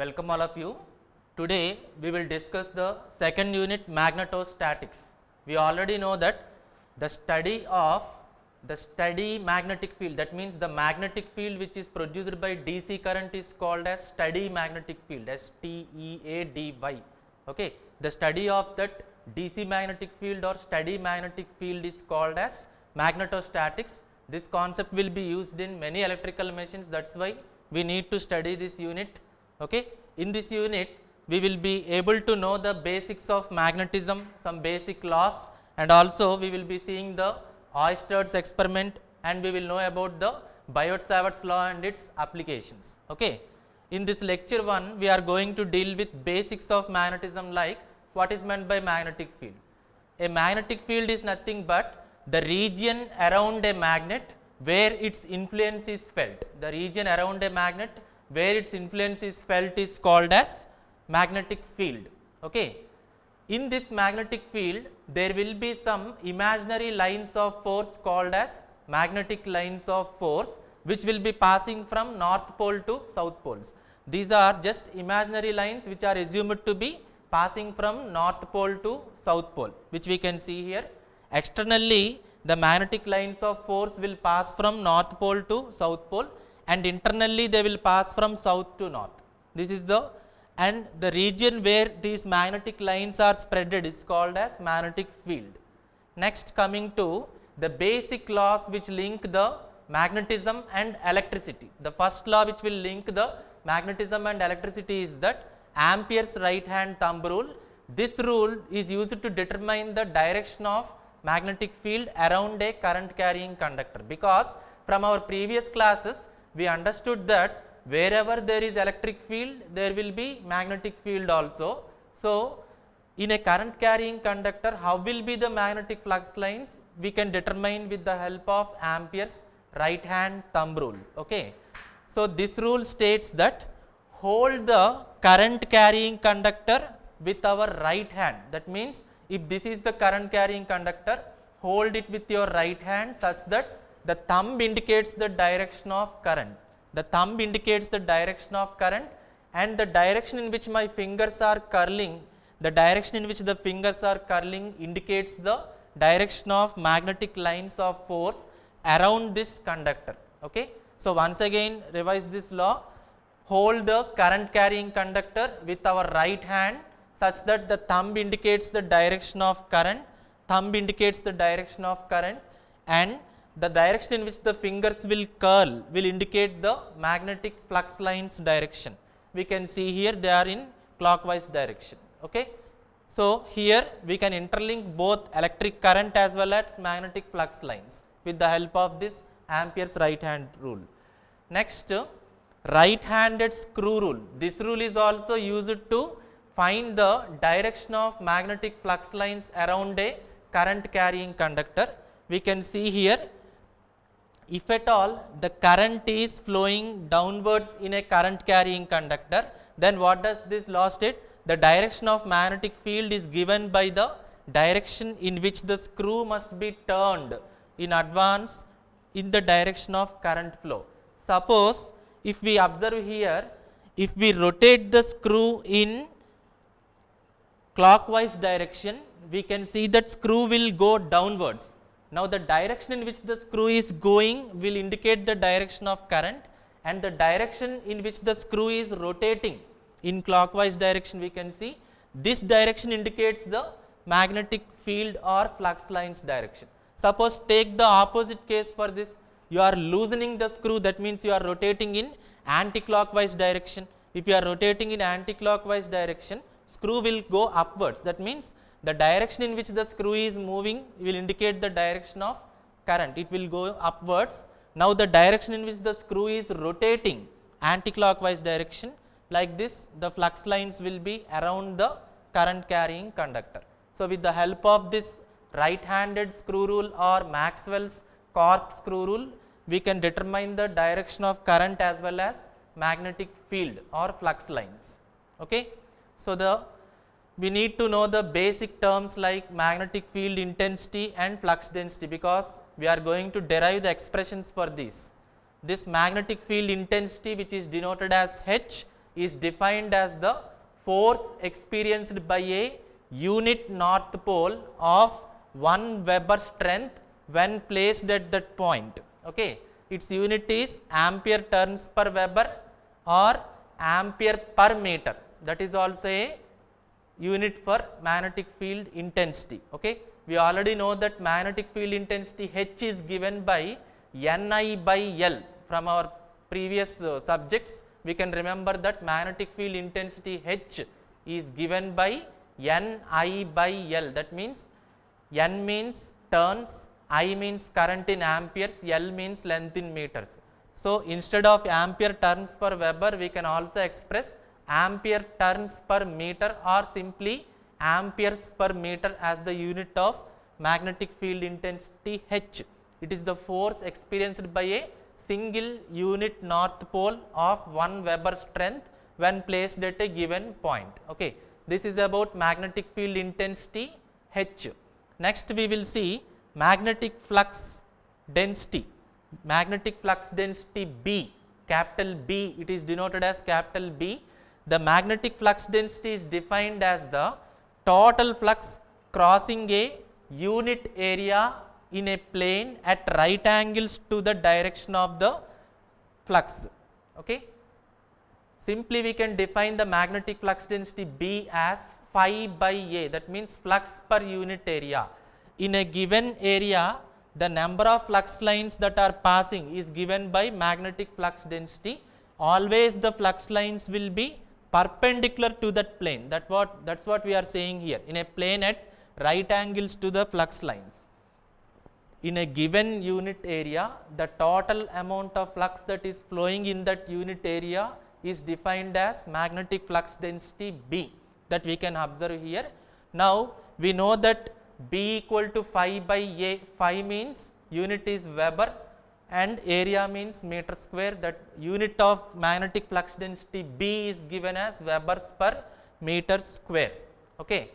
Welcome all of you. Today we will discuss the second unit, magnetostatics. We already know that the study of the steady magnetic field, that means the magnetic field which is produced by DC current is called as steady magnetic field, STEADY. Okay. The study of that DC magnetic field or steady magnetic field is called as magnetostatics. This concept will be used in many electrical machines, that is why we need to study this unit. Okay. In this unit we will be able to know the basics of magnetism, some basic laws, and also we will be seeing the Oersted experiment, and we will know about the Biot-Savart's law and its applications. Okay. In this lecture 1 we are going to deal with basics of magnetism, like what is meant by magnetic field. A magnetic field is nothing but the region around a magnet where its influence is felt. The region around a magnet where its influence is felt is called as magnetic field. Okay. In this magnetic field there will be some imaginary lines of force called as magnetic lines of force, which will be passing from north pole to south poles. These are just imaginary lines which are assumed to be passing from north pole to south pole, which we can see here. Externally the magnetic lines of force will pass from north pole to south pole, and internally they will pass from south to north. This is the region where these magnetic lines are spreaded is called as magnetic field. Next, coming to the basic laws which link the magnetism and electricity. The first law which will link the magnetism and electricity is that Ampere's right hand thumb rule. This rule is used to determine the direction of magnetic field around a current carrying conductor, because from our previous classes we understood that wherever there is electric field there will be magnetic field also. So, in a current carrying conductor, how will be the magnetic flux lines, we can determine with the help of Ampere's right hand thumb rule. Okay. So, this rule states that hold the current carrying conductor with our right hand. That means if this is the current carrying conductor, hold it with your right hand such that the thumb indicates the direction of current. The thumb indicates the direction of current, and the direction in which my fingers are curling, the direction in which the fingers are curling indicates the direction of magnetic lines of force around this conductor. Okay. So, once again revise this law. Hold the current carrying conductor with our right hand such that the thumb indicates the direction of current, and the direction in which the fingers will curl will indicate the magnetic flux lines direction. We can see here they are in clockwise direction. Okay. So, here we can interlink both electric current as well as magnetic flux lines with the help of this Ampere's right hand rule. Next, right handed screw rule. This rule is also used to find the direction of magnetic flux lines around a current carrying conductor. We can see here, if at all the current is flowing downwards in a current carrying conductor, then what does this law state? The direction of magnetic field is given by the direction in which the screw must be turned in advance in the direction of current flow. Suppose if we observe here, if we rotate the screw in clockwise direction, we can see that screw will go downwards. Now, the direction in which the screw is going will indicate the direction of current, and the direction in which the screw is rotating in clockwise direction, we can see this direction indicates the magnetic field or flux lines direction. Suppose take the opposite case for this, you are loosening the screw, that means you are rotating in anti-clockwise direction. If you are rotating in anti-clockwise direction, screw will go upwards, that means the direction in which the screw is moving will indicate the direction of current, it will go upwards. Now, the direction in which the screw is rotating anti-clockwise direction, like this the flux lines will be around the current carrying conductor. So, with the help of this right handed screw rule or Maxwell's corkscrew rule, we can determine the direction of current as well as magnetic field or flux lines. Okay. So, we need to know the basic terms like magnetic field intensity and flux density, because we are going to derive the expressions for these. This magnetic field intensity, which is denoted as H, is defined as the force experienced by a unit north pole of 1 Weber strength when placed at that point. Okay. Its unit is ampere turns per Weber or ampere per meter. That is also a unit for magnetic field intensity. Okay. We already know that magnetic field intensity H is given by Ni by L. From our previous subjects, we can remember that magnetic field intensity H is given by Ni by L. That means N means turns, I means current in amperes, L means length in meters. So, instead of ampere turns per Weber, we can also express ampere turns per meter or simply amperes per meter as the unit of magnetic field intensity H. It is the force experienced by a single unit north pole of 1 Weber strength when placed at a given point. Okay. This is about magnetic field intensity H. Next we will see magnetic flux density. Magnetic flux density B, capital B, it is denoted as capital B. The magnetic flux density is defined as the total flux crossing a unit area in a plane at right angles to the direction of the flux. Okay. Simply we can define the magnetic flux density B as phi by A, that means flux per unit area. In a given area, the number of flux lines that are passing is given by magnetic flux density. Always the flux lines will be perpendicular to that plane. That's what we are saying here. In a plane at right angles to the flux lines. In a given unit area, the total amount of flux that is flowing in that unit area is defined as magnetic flux density B, that we can observe here. Now, we know that B equal to phi by A. Phi means unit is Weber and area means meter square. That unit of magnetic flux density B is given as Webers per meter square. Okay.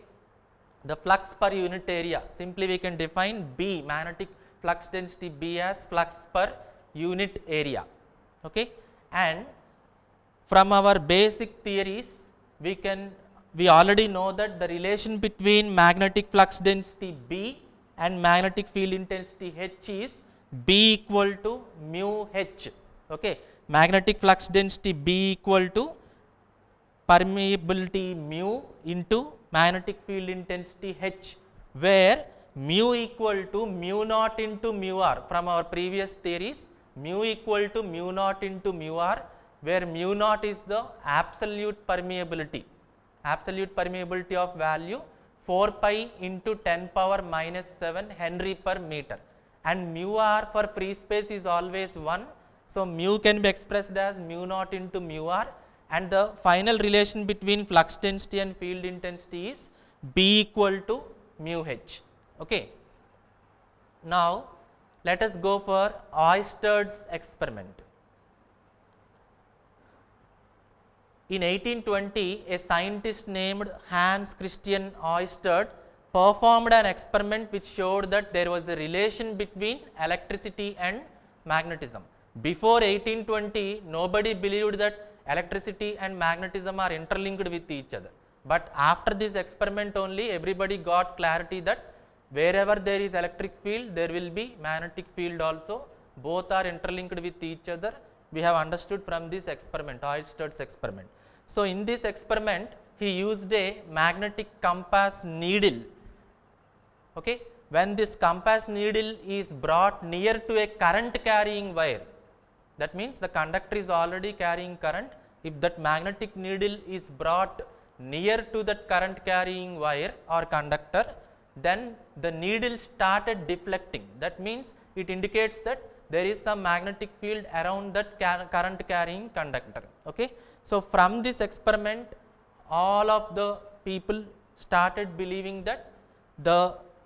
The flux per unit area, simply we can define B, magnetic flux density B as flux per unit area. Okay. And from our basic theories, we already know that the relation between magnetic flux density B and magnetic field intensity H is B equal to mu H. Okay. Magnetic flux density B equal to permeability mu into magnetic field intensity H, where mu equal to mu naught into mu r. From our previous theories, mu equal to mu naught into mu r, where mu naught is the absolute permeability of value 4 pi into 10 power minus 7 Henry per meter, and mu r for free space is always 1. So, mu can be expressed as mu naught into mu r, and the final relation between flux density and field intensity is B equal to mu H. Okay. Now, let us go for Oersted experiment. In 1820, a scientist named Hans Christian Oersted performed an experiment which showed that there was a relation between electricity and magnetism. Before 1820, nobody believed that electricity and magnetism are interlinked with each other. But after this experiment only, everybody got clarity that wherever there is electric field, there will be magnetic field also. Both are interlinked with each other. We have understood from this experiment, Oersted's experiment. So, in this experiment, he used a magnetic compass needle. Okay. When this compass needle is brought near to a current carrying wire, that means the conductor is already carrying current. If that magnetic needle is brought near to that current carrying wire or conductor, then the needle started deflecting. That means it indicates that there is some magnetic field around that current carrying conductor. Okay. So, from this experiment, all of the people started believing that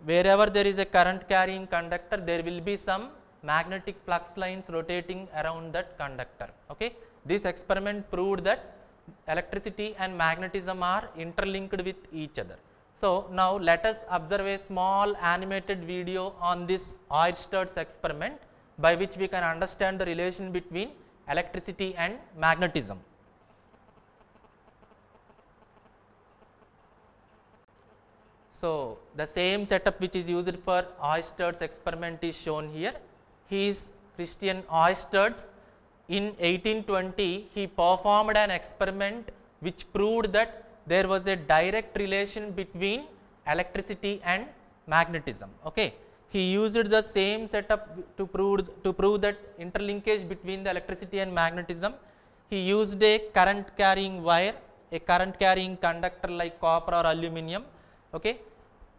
wherever there is a current carrying conductor, there will be some magnetic flux lines rotating around that conductor. Okay. This experiment proved that electricity and magnetism are interlinked with each other. So, now let us observe a small animated video on this Oersted's experiment, by which we can understand the relation between electricity and magnetism. So the same setup which is used for Oersted experiment is shown here. He is Christian Oersted. In 1820 he performed an experiment which proved that there was a direct relation between electricity and magnetism. Okay. He used the same setup to prove that interlinkage between the electricity and magnetism. He used a current carrying wire, a current carrying conductor like copper or aluminum, okay,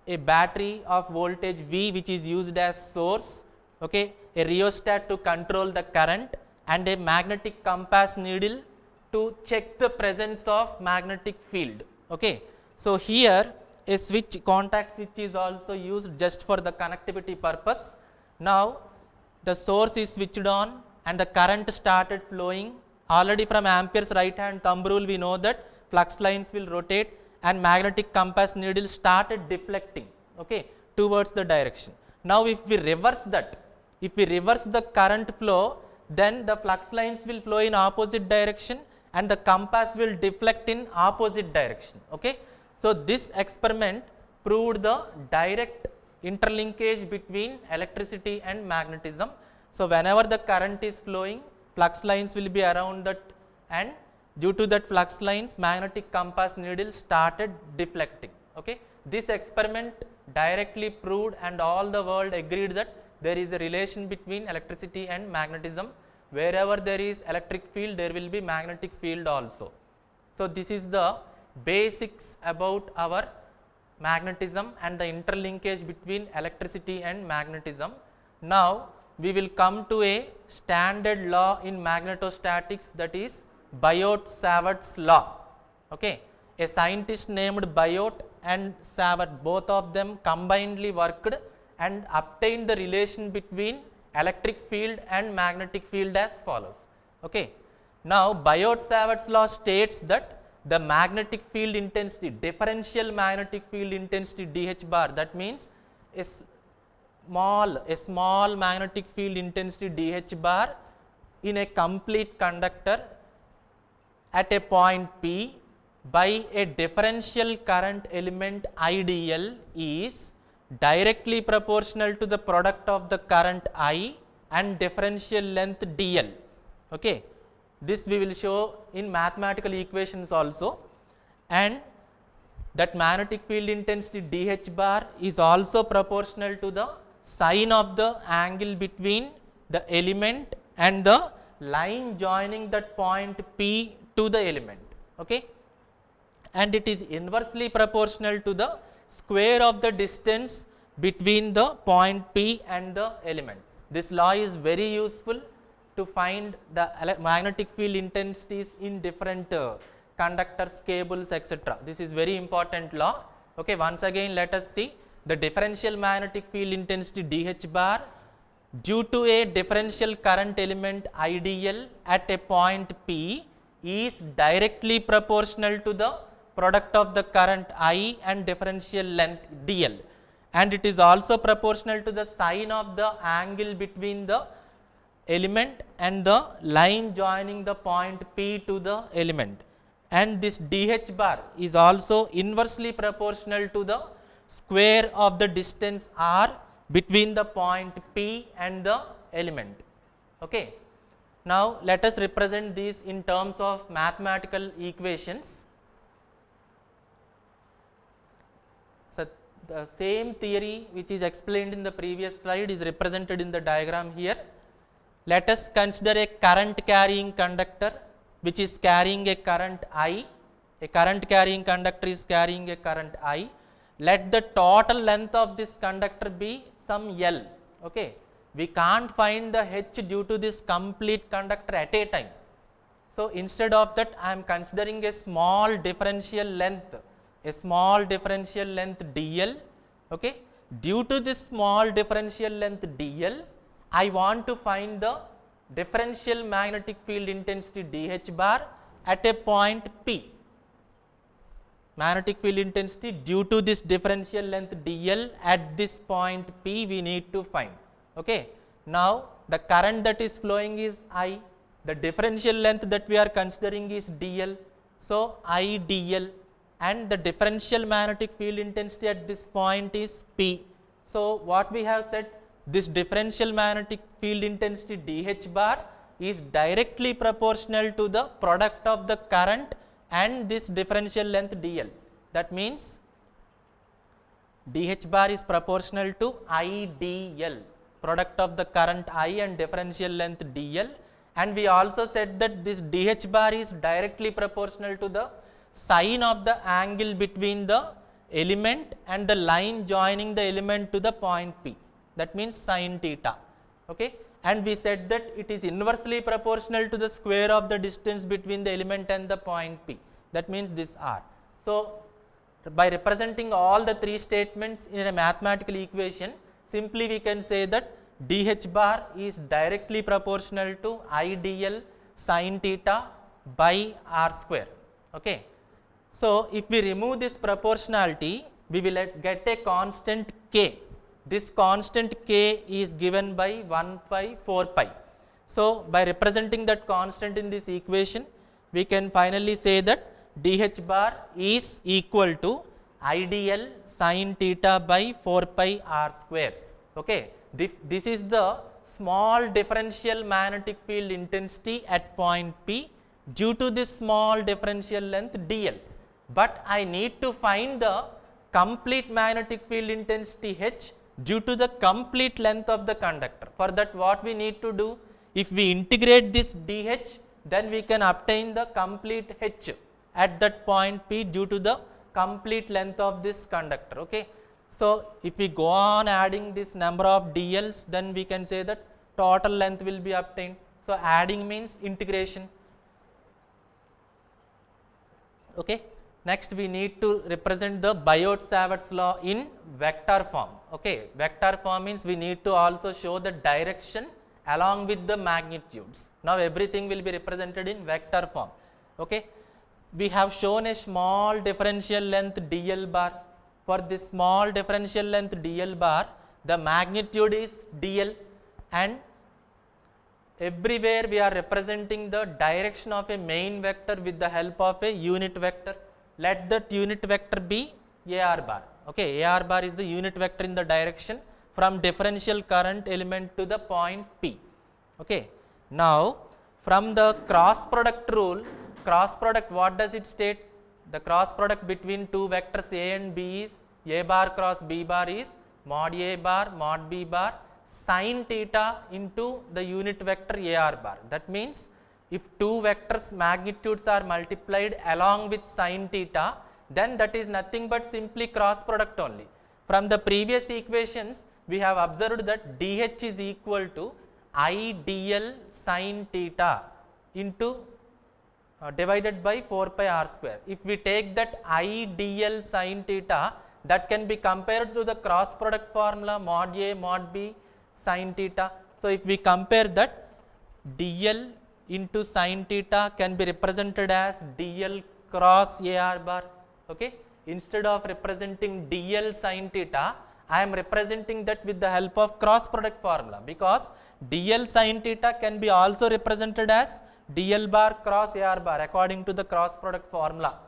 a battery of voltage V which is used as source, okay, a rheostat to control the current, and a magnetic compass needle to check the presence of magnetic field. Okay. So here a switch, contact switch is also used just for the connectivity purpose. Now the source is switched on and the current started flowing. Already from Ampere's right hand thumb rule we know that flux lines will rotate and magnetic compass needle started deflecting, okay, towards the direction. Now if we reverse that, if we reverse the current flow, then the flux lines will flow in opposite direction and the compass will deflect in opposite direction. Okay. So this experiment proved the direct interlinkage between electricity and magnetism. So whenever the current is flowing, flux lines will be around that, and due to that flux lines, magnetic compass needle started deflecting. Okay. This experiment directly proved and all the world agreed that there is a relation between electricity and magnetism. Wherever there is electric field, there will be magnetic field also. So this is the basics about our magnetism and the interlinkage between electricity and magnetism. Now we will come to a standard law in magnetostatics, that is Biot-Savart's law. Okay. A scientist named Biot and Savart, both of them combinedly worked and obtained the relation between electric field and magnetic field as follows. Okay. Now Biot-Savart's law states that the magnetic field intensity, differential magnetic field intensity dH bar, that means a small magnetic field intensity dH bar in a complete conductor at a point P by a differential current element IDL is directly proportional to the product of the current I and differential length dl. Okay. This we will show in mathematical equations also, and that magnetic field intensity dH bar is also proportional to the sine of the angle between the element and the line joining that point P to the element. Okay. And it is inversely proportional to the square of the distance between the point P and the element. This law is very useful to find the magnetic field intensities in different conductors, cables, etc. This is very important law. Okay, once again let us see the differential magnetic field intensity dH bar due to a differential current element IDL at a point P is directly proportional to the product of the current I and differential length dl, and it is also proportional to the sine of the angle between the element and the line joining the point P to the element, and this dH bar is also inversely proportional to the square of the distance r between the point P and the element. Okay. Now let us represent these in terms of mathematical equations. So the same theory which is explained in the previous slide is represented in the diagram here. Let us consider a current carrying conductor which is carrying a current I. A current carrying conductor is carrying a current I. Let the total length of this conductor be some L. Okay. We can't find the H due to this complete conductor at a time. So instead of that, I am considering a small differential length dl. Okay. Due to this small differential length dl, I want to find the differential magnetic field intensity dH bar at a point P. Magnetic field intensity due to this differential length dl at this point P we need to find. Okay. Now the current that is flowing is I, the differential length that we are considering is dl. So I dl. and the differential magnetic field intensity at this point is P. So, what we have said, this differential magnetic field intensity dH bar is directly proportional to the product of the current and this differential length dl. That means dH bar is proportional to IdL, product of the current I and differential length dl, and we also said that this dH bar is directly proportional to the sine of the angle between the element and the line joining the element to the point P, that means sin theta. Okay? And we said that it is inversely proportional to the square of the distance between the element and the point P, that means this R. So, by representing all the three statements in a mathematical equation, simply we can say that dH bar is directly proportional to IdL sin theta by R square. Okay. So, if we remove this proportionality, we will get a constant K. This constant K is given by 1 by 4 pi. So, by representing that constant in this equation, we can finally say that dH bar is equal to IdL sin theta by 4 pi R square. Okay. This is the small differential magnetic field intensity at point P due to this small differential length dl. But I need to find the complete magnetic field intensity H due to the complete length of the conductor. For that, what we need to do, if we integrate this dH, then we can obtain the complete H at that point P due to the complete length of this conductor. Okay. So, if we go on adding this number of dLs, then we can say that total length will be obtained. So, adding means integration. Okay. Next, we need to represent the Biot-Savart's law in vector form. Okay. Vector form means we need to also show the direction along with the magnitudes. Now, everything will be represented in vector form. Okay. We have shown a small differential length dl bar. For this small differential length dl bar, the magnitude is dl, and everywhere we are representing the direction of a main vector with the help of a unit vector. Let that unit vector be AR bar. Okay, AR bar is the unit vector in the direction from differential current element to the point P. Okay. Now, from the cross product rule, cross product, what does it state? The cross product between two vectors A and B is A bar cross B bar is mod A bar mod B bar sin theta into the unit vector AR bar. That means, if two vectors magnitudes are multiplied along with sin theta, then that is nothing but simply cross product only. From the previous equations, we have observed that dH is equal to IdL sin theta into divided by 4 pi R square. If we take that IdL sin theta, that can be compared to the cross product formula mod A mod B sin theta. So, if we compare that, dl into sin theta can be represented as dl cross AR bar. Okay. Instead of representing dl sin theta, I am representing that with the help of cross product formula, because dl sin theta can be also represented as dl bar cross AR bar according to the cross product formula.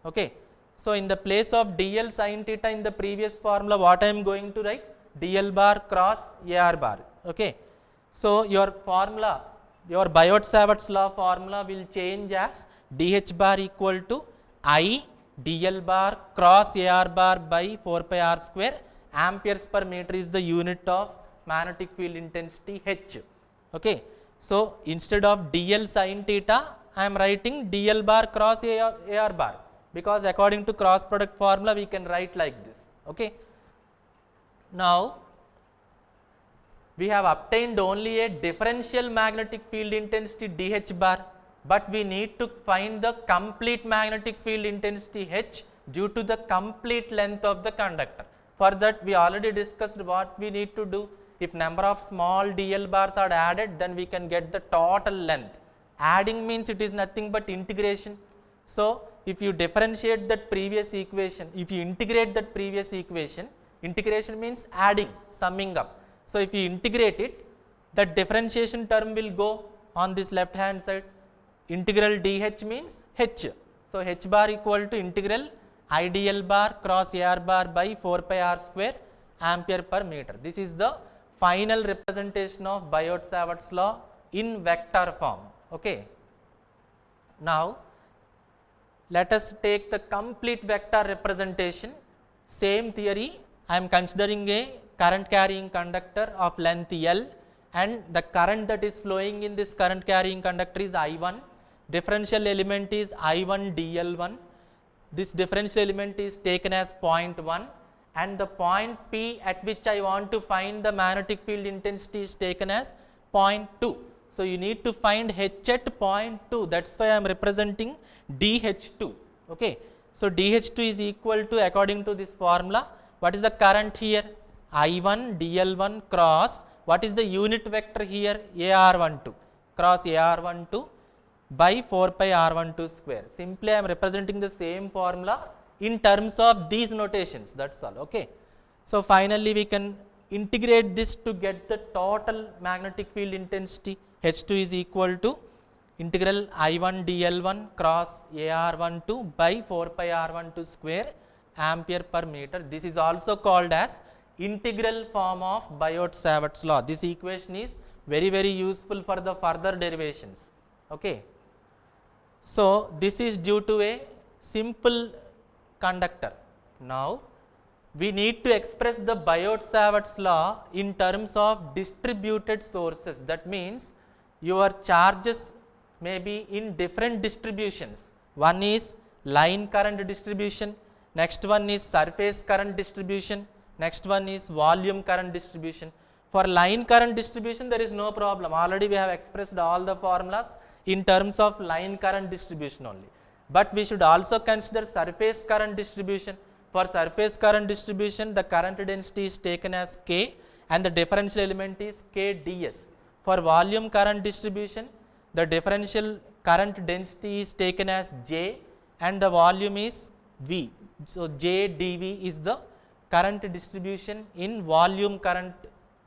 Okay. So, in the place of dl sin theta in the previous formula, what I am going to write? dl bar cross AR bar. Okay. So, your formula, your Biot-Savart's law formula will change as dH bar equal to I dl bar cross AR bar by 4 pi R square. Amperes per meter is the unit of magnetic field intensity H. Okay. So, instead of dl sin theta, I am writing dl bar cross AR bar, because according to cross product formula we can write like this. Okay. Now, we have obtained only a differential magnetic field intensity dH bar, but we need to find the complete magnetic field intensity H due to the complete length of the conductor. For that, we already discussed what we need to do. If number of small dl bars are added, then we can get the total length. Adding means it is nothing but integration. So, if you differentiate that previous equation, if you integrate that previous equation, integration means adding, summing up. So, if you integrate it, the differentiation term will go on this left hand side. Integral dH means H. So, H bar equal to integral ideal bar cross AR bar by 4 pi r square ampere per meter. This is the final representation of Biot-Savart's law in vector form. Okay. Now, let us take the complete vector representation. Same theory, I am considering a current carrying conductor of length L, and the current that is flowing in this current carrying conductor is I1. Differential element is I1 dl1. This differential element is taken as 0.1, and the point P at which I want to find the magnetic field intensity is taken as 0.2. So, you need to find H at 0.2, that is why I am representing dH2. Okay. So, dH2 is equal to, according to this formula, what is the current here? I1 dl1 cross, what is the unit vector here? AR12 cross AR12 by 4 pi R12 square. Simply I am representing the same formula in terms of these notations, that is all. Okay. So, finally we can integrate this to get the total magnetic field intensity. H2 is equal to integral I1 dl1 cross AR12 by 4 pi R12 square ampere per meter. This is also called as integral form of Biot-Savart's law. This equation is very useful for the further derivations. Okay. So, this is due to a simple conductor. Now, we need to express the Biot-Savart's law in terms of distributed sources. That means, your charges may be in different distributions. One is line current distribution, next one is surface current distribution, next one is volume current distribution. For line current distribution, there is no problem. Already we have expressed all the formulas in terms of line current distribution only. But we should also consider surface current distribution. For surface current distribution, the current density is taken as K and the differential element is K ds. For volume current distribution, the differential current density is taken as J and the volume is V. So, J dV is the current distribution in volume current.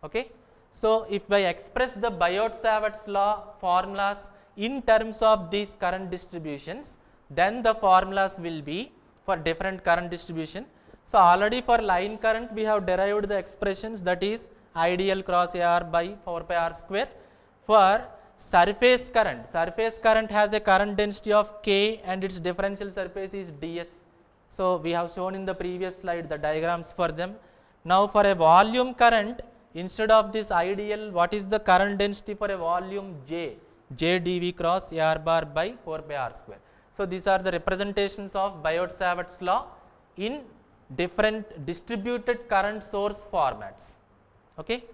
Okay. So, if I express the Biot-Savart's law formulas in terms of these current distributions, then the formulas will be for different current distribution. So, already for line current we have derived the expressions, that is ideal cross AR by 4 pi r square. For surface current has a current density of K and its differential surface is ds. So, we have shown in the previous slide the diagrams for them. Now, for a volume current, instead of this ideal, what is the current density for a volume? J dV cross AR bar by 4 pi r square. So, these are the representations of Biot-Savart's law in different distributed current source formats. Okay.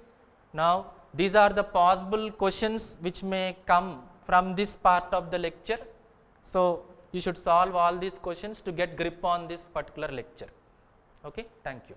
Now, these are the possible questions which may come from this part of the lecture. So, you should solve all these questions to get grip on this particular lecture. Okay. Thank you.